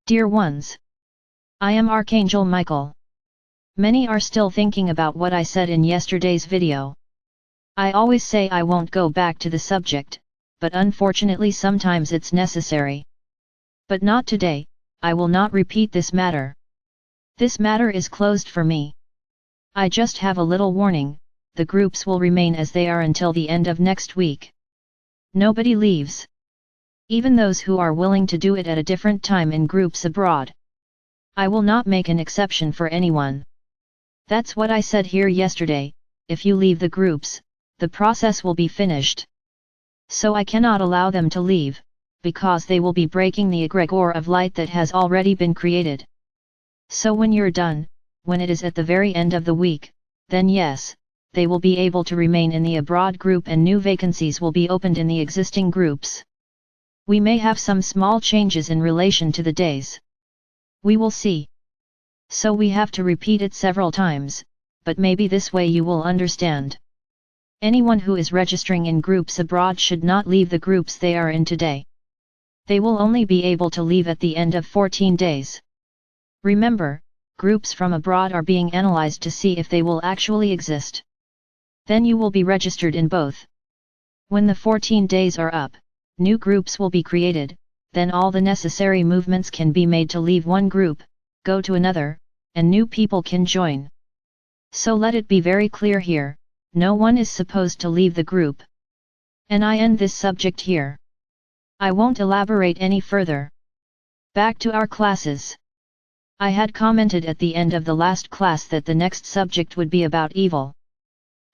Dear ones, I am Archangel Michael. Many are still thinking about what I said in yesterday's video. I always say I won't go back to the subject, but unfortunately sometimes it's necessary. But not today, I will not repeat this matter. This matter is closed for me. I just have a little warning, the groups will remain as they are until the end of next week. Nobody leaves. Even those who are willing to do it at a different time in groups abroad. I will not make an exception for anyone. That's what I said here yesterday, if you leave the groups, the process will be finished. So I cannot allow them to leave, because they will be breaking the egregore of light that has already been created. So when you're done, when it is at the very end of the week, then yes, they will be able to remain in the abroad group and new vacancies will be opened in the existing groups. We may have some small changes in relation to the days. We will see. So we have to repeat it several times, but maybe this way you will understand. Anyone who is registering in groups abroad should not leave the groups they are in today. They will only be able to leave at the end of 14 days. Remember, groups from abroad are being analyzed to see if they will actually exist. Then you will be registered in both. When the 14 days are up, new groups will be created, then all the necessary movements can be made to leave one group, go to another, and new people can join. So let it be very clear here, no one is supposed to leave the group. And I end this subject here. I won't elaborate any further. Back to our classes. I had commented at the end of the last class that the next subject would be about evil.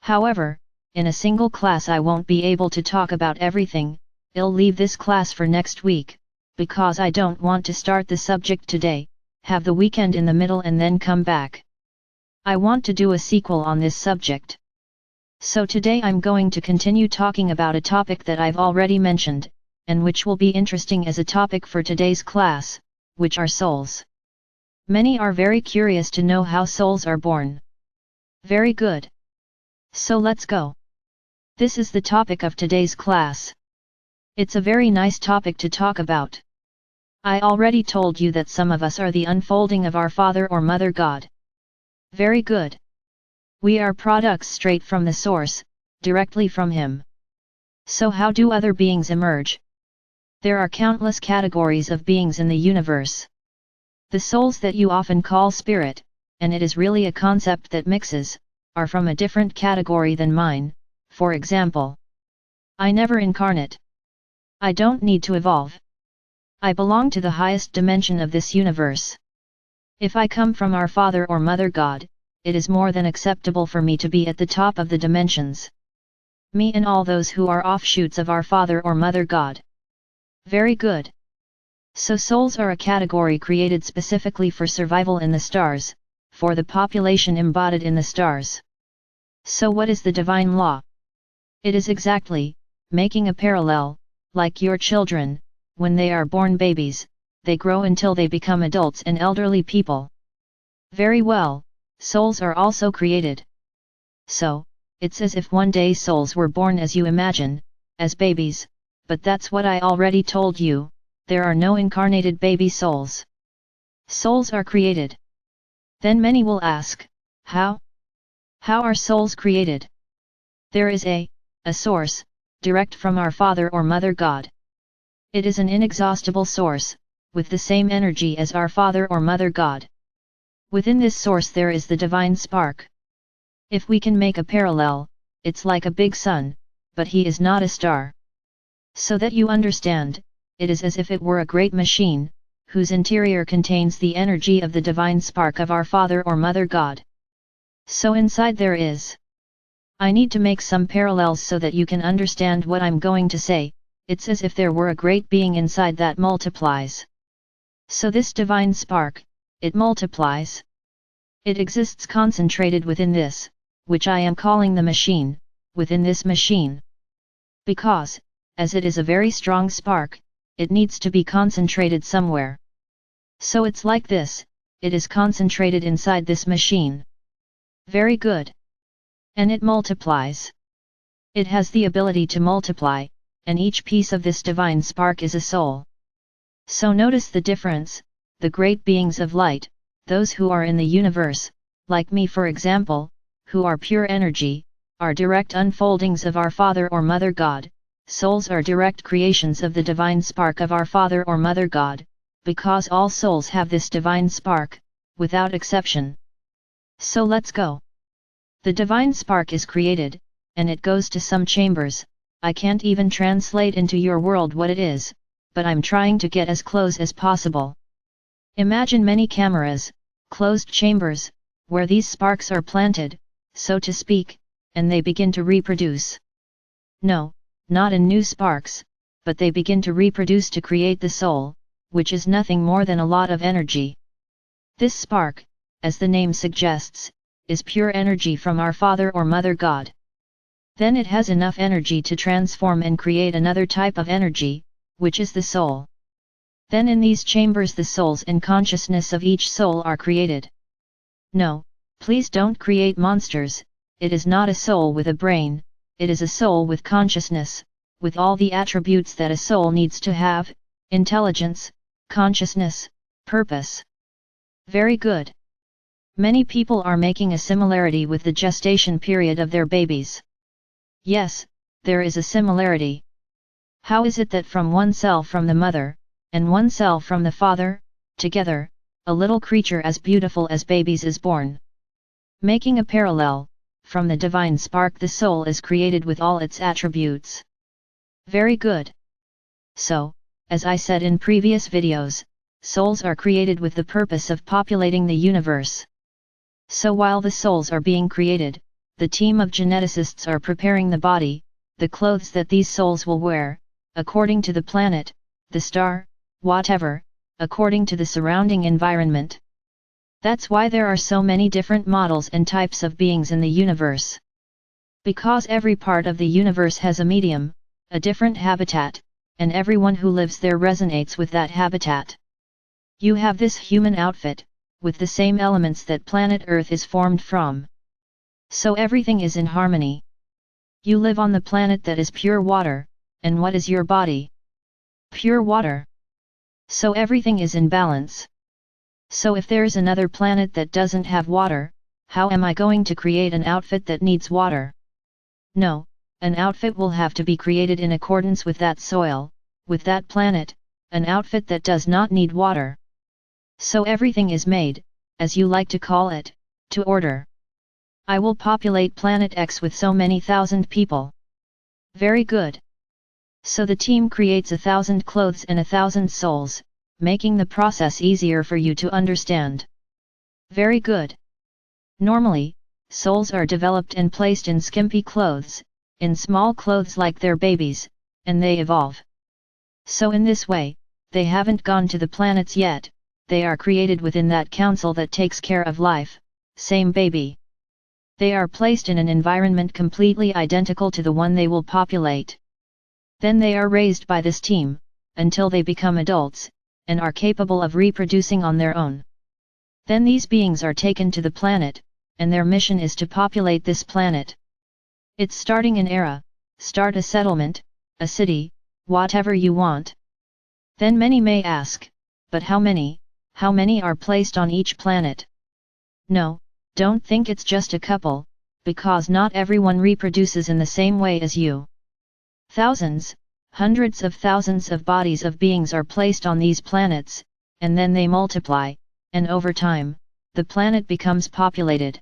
However, in a single class I won't be able to talk about everything. I'll leave this class for next week, because I don't want to start the subject today, have the weekend in the middle and then come back. I want to do a sequel on this subject. So today I'm going to continue talking about a topic that I've already mentioned, and which will be interesting as a topic for today's class, which are souls. Many are very curious to know how souls are born. Very good. So let's go. This is the topic of today's class. It's a very nice topic to talk about. I already told you that some of us are the unfolding of our Father or Mother God. Very good. We are products straight from the source, directly from Him. So how do other beings emerge? There are countless categories of beings in the universe. The souls that you often call spirit, and it is really a concept that mixes, are from a different category than mine. For example, I never incarnate. I don't need to evolve. I belong to the highest dimension of this universe. If I come from our Father or Mother God, it is more than acceptable for me to be at the top of the dimensions. Me and all those who are offshoots of our Father or Mother God. Very good. So souls are a category created specifically for survival in the stars, for the population embodied in the stars. So what is the divine law? It is exactly, making a parallel, like your children, when they are born babies, they grow until they become adults and elderly people. Very well, souls are also created. So, it's as if one day souls were born as you imagine, as babies, but that's what I already told you, there are no incarnated baby souls. Souls are created. Then many will ask, how? How are souls created? There is a source, direct from our Father or Mother God. It is an inexhaustible source, with the same energy as our Father or Mother God. Within this source there is the divine spark. If we can make a parallel, it's like a big sun, but he is not a star. So that you understand, it is as if it were a great machine, whose interior contains the energy of the divine spark of our Father or Mother God. So inside there is. I need to make some parallels so that you can understand what I'm going to say. It's as if there were a great being inside that multiplies. So this divine spark, it multiplies. It exists concentrated within this, which I am calling the machine, within this machine. Because, as it is a very strong spark, it needs to be concentrated somewhere. So it's like this, it is concentrated inside this machine. Very good. And it multiplies. It has the ability to multiply, and each piece of this divine spark is a soul. So notice the difference, the great beings of light, those who are in the universe, like me for example, who are pure energy, are direct unfoldings of our Father or Mother God. Souls are direct creations of the divine spark of our Father or Mother God, because all souls have this divine spark, without exception. So let's go. The divine spark is created, and it goes to some chambers. I can't even translate into your world what it is, but I'm trying to get as close as possible. Imagine many cameras, closed chambers, where these sparks are planted, so to speak, and they begin to reproduce. No, not in new sparks, but they begin to reproduce to create the soul, which is nothing more than a lot of energy. This spark, as the name suggests, is pure energy from our Father or Mother God. Then it has enough energy to transform and create another type of energy, which is the soul. Then in these chambers the souls and consciousness of each soul are created. No, please don't create monsters. It is not a soul with a brain, it is a soul with consciousness, with all the attributes that a soul needs to have: intelligence, consciousness, purpose. Very good. Many people are making a similarity with the gestation period of their babies. Yes, there is a similarity. How is it that from one cell from the mother, and one cell from the father, together, a little creature as beautiful as babies is born? Making a parallel, from the divine spark the soul is created with all its attributes. Very good. So, as I said in previous videos, souls are created with the purpose of populating the universe. So while the souls are being created, the team of geneticists are preparing the body, the clothes that these souls will wear, according to the planet, the star, whatever, according to the surrounding environment. That's why there are so many different models and types of beings in the universe. Because every part of the universe has a medium, a different habitat, and everyone who lives there resonates with that habitat. You have this human outfit, with the same elements that planet Earth is formed from. So everything is in harmony. You live on the planet that is pure water, and what is your body? Pure water. So everything is in balance. So if there's another planet that doesn't have water, how am I going to create an outfit that needs water? No, an outfit will have to be created in accordance with that soil, with that planet, an outfit that does not need water. So everything is made, as you like to call it, to order. I will populate planet X with so many thousand people. Very good. So the team creates 1,000 clothes and 1,000 souls, making the process easier for you to understand. Very good. Normally, souls are developed and placed in skimpy clothes, in small clothes like their babies, and they evolve. So in this way, they haven't gone to the planets yet, they are created within that council that takes care of life, same baby. They are placed in an environment completely identical to the one they will populate. Then they are raised by this team, until they become adults, and are capable of reproducing on their own. Then these beings are taken to the planet, and their mission is to populate this planet. It's starting an era, start a settlement, a city, whatever you want. Then many may ask, but how many are placed on each planet? No, don't think it's just a couple, because not everyone reproduces in the same way as you. Thousands, hundreds of thousands of bodies of beings are placed on these planets, and then they multiply, and over time, the planet becomes populated.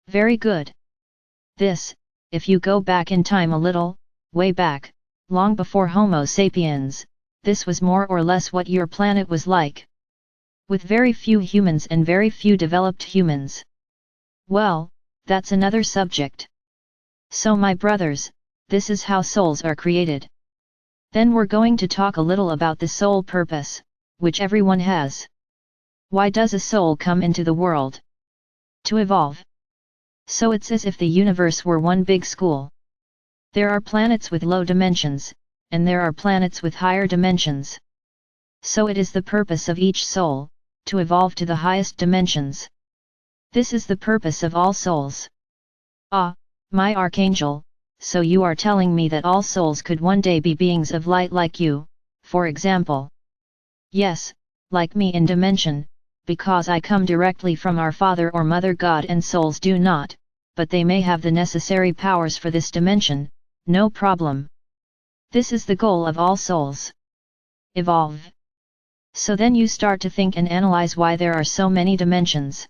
Very good. This, if you go back in time a little, way back, long before Homo sapiens, this was more or less what your planet was like. With very few humans and very few developed humans. Well, that's another subject. So my brothers, this is how souls are created. Then we're going to talk a little about the soul purpose, which everyone has. Why does a soul come into the world? To evolve. So it's as if the universe were one big school. There are planets with low dimensions, and there are planets with higher dimensions. So it is the purpose of each soul, to evolve to the highest dimensions. This is the purpose of all souls. Ah, my Archangel, so you are telling me that all souls could one day be beings of light like you, for example. Yes, like me in dimension, because I come directly from our Father or Mother God and souls do not, but they may have the necessary powers for this dimension, no problem. This is the goal of all souls. Evolve. So then you start to think and analyze why there are so many dimensions.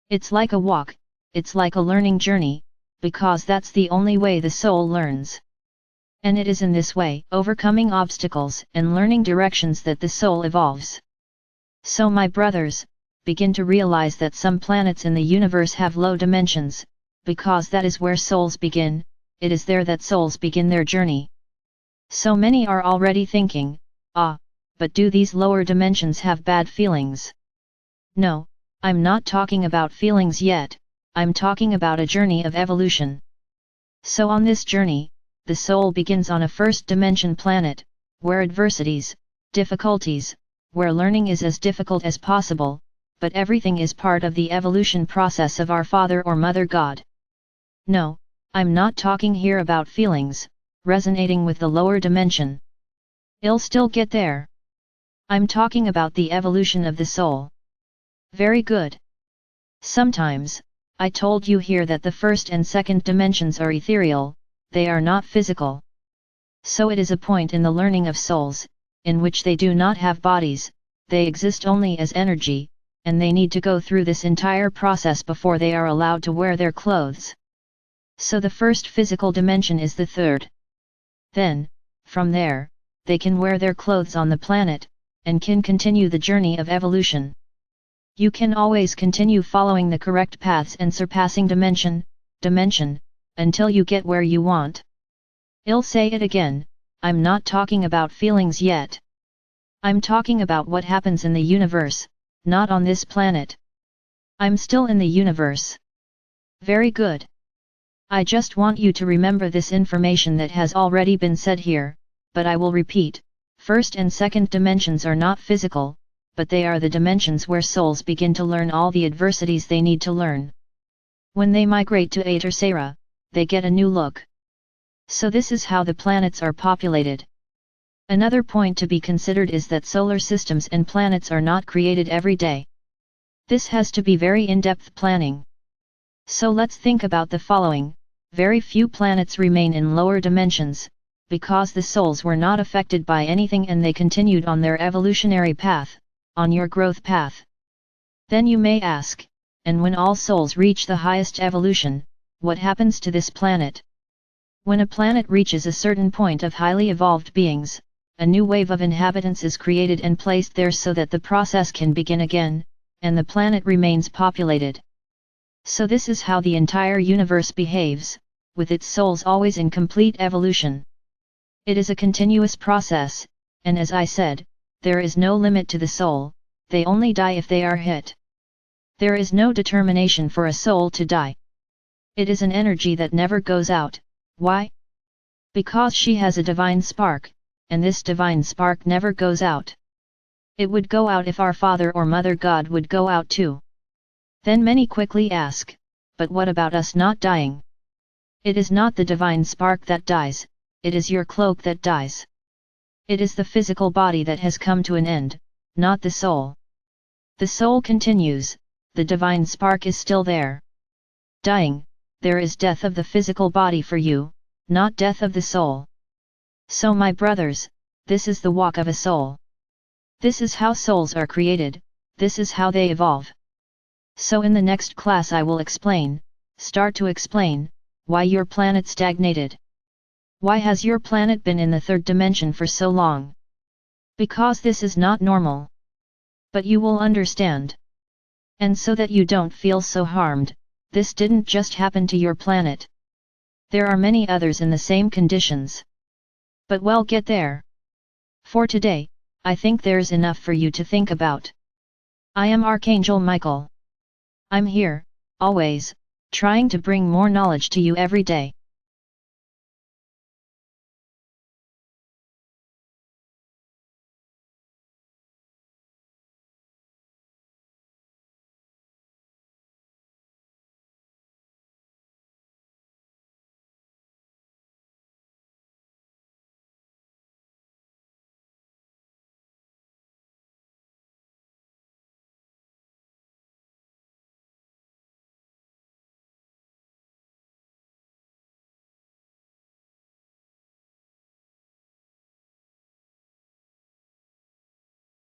It's like a walk, it's like a learning journey, because that's the only way the soul learns. And it is in this way, overcoming obstacles and learning directions, that the soul evolves. So my brothers, begin to realize that some planets in the universe have low dimensions, because that is where souls begin, it is there that souls begin their journey. So many are already thinking, but do these lower dimensions have bad feelings? No, I'm not talking about feelings yet, I'm talking about a journey of evolution. So on this journey, the soul begins on a first dimension planet, where adversities, difficulties, where learning is as difficult as possible, but everything is part of the evolution process of our Father or Mother God. No, I'm not talking here about feelings, resonating with the lower dimension. It'll still get there. I'm talking about the evolution of the soul. Very good. Sometimes, I told you here that the first and second dimensions are ethereal, they are not physical. So it is a point in the learning of souls, in which they do not have bodies, they exist only as energy, and they need to go through this entire process before they are allowed to wear their clothes. So the first physical dimension is the third. Then, from there, they can wear their clothes on the planet, and can continue the journey of evolution. You can always continue following the correct paths and surpassing dimension, until you get where you want. I'll say it again, I'm not talking about feelings yet. I'm talking about what happens in the universe, not on this planet. I'm still in the universe. Very good. I just want you to remember this information that has already been said here, but I will repeat, first and second dimensions are not physical, but they are the dimensions where souls begin to learn all the adversities they need to learn. When they migrate to Aethersera, they get a new look. So this is how the planets are populated. Another point to be considered is that solar systems and planets are not created every day. This has to be very in-depth planning. So let's think about the following. Very few planets remain in lower dimensions, because the souls were not affected by anything and they continued on their evolutionary path, on your growth path. Then you may ask, and when all souls reach the highest evolution, what happens to this planet? When a planet reaches a certain point of highly evolved beings, a new wave of inhabitants is created and placed there so that the process can begin again, and the planet remains populated. So this is how the entire universe behaves, with its souls always in complete evolution. It is a continuous process, and as I said, there is no limit to the soul, they only die if they are hit. There is no determination for a soul to die. It is an energy that never goes out. Why? Because she has a divine spark, and this divine spark never goes out. It would go out if our Father or Mother God would go out too. Then many quickly ask, but what about us not dying? It is not the divine spark that dies, it is your cloak that dies. It is the physical body that has come to an end, not the soul. The soul continues, the divine spark is still there. Dying, there is death of the physical body for you, not death of the soul. So my brothers, this is the walk of a soul. This is how souls are created, this is how they evolve. So in the next class I will start to explain, why your planet stagnated. Why has your planet been in the third dimension for so long? Because this is not normal. But you will understand. And so that you don't feel so harmed, this didn't just happen to your planet. There are many others in the same conditions. But we'll get there. For today, I think there's enough for you to think about. I am Archangel Michael. I'm here, always, trying to bring more knowledge to you every day.